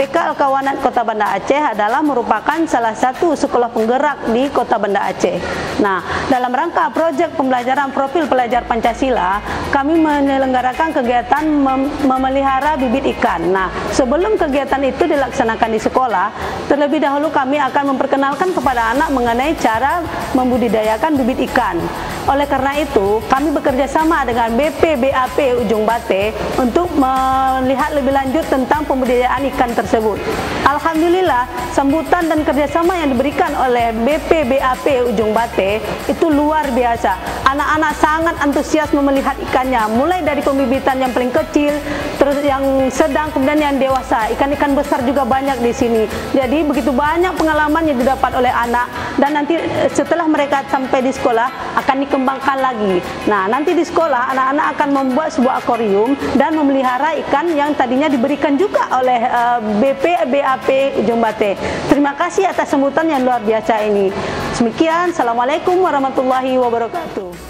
BK Al-Kawanat Kota Banda Aceh adalah merupakan salah satu sekolah penggerak di Kota Banda Aceh. Nah, dalam rangka proyek pembelajaran profil pelajar Pancasila, kami menyelenggarakan kegiatan memelihara bibit ikan. Nah, sebelum kegiatan itu dilaksanakan di sekolah, terlebih dahulu kami akan memperkenalkan kepada anak mengenai cara membudidayakan bibit ikan. Oleh karena itu, kami bekerja sama dengan BPBAP Ujung Bate untuk melihat lebih lanjut tentang pembudidayaan ikan tersebut. Alhamdulillah, sambutan dan kerjasama yang diberikan oleh BPBAP Ujung Bate itu luar biasa. Anak-anak sangat antusias melihat ikannya, mulai dari pembibitan yang paling kecil, terus yang sedang, kemudian yang dewasa. Ikan-ikan besar juga banyak di sini. Jadi begitu banyak pengalaman yang didapat oleh anak, dan nanti setelah mereka sampai di sekolah akan dikembangkan lagi. Nah, nanti di sekolah anak-anak akan membuat sebuah akuarium dan memelihara ikan yang tadinya diberikan juga oleh BPBAP Ujung Bate. Terima kasih atas sambutan yang luar biasa ini. Demikian, Assalamualaikum warahmatullahi wabarakatuh.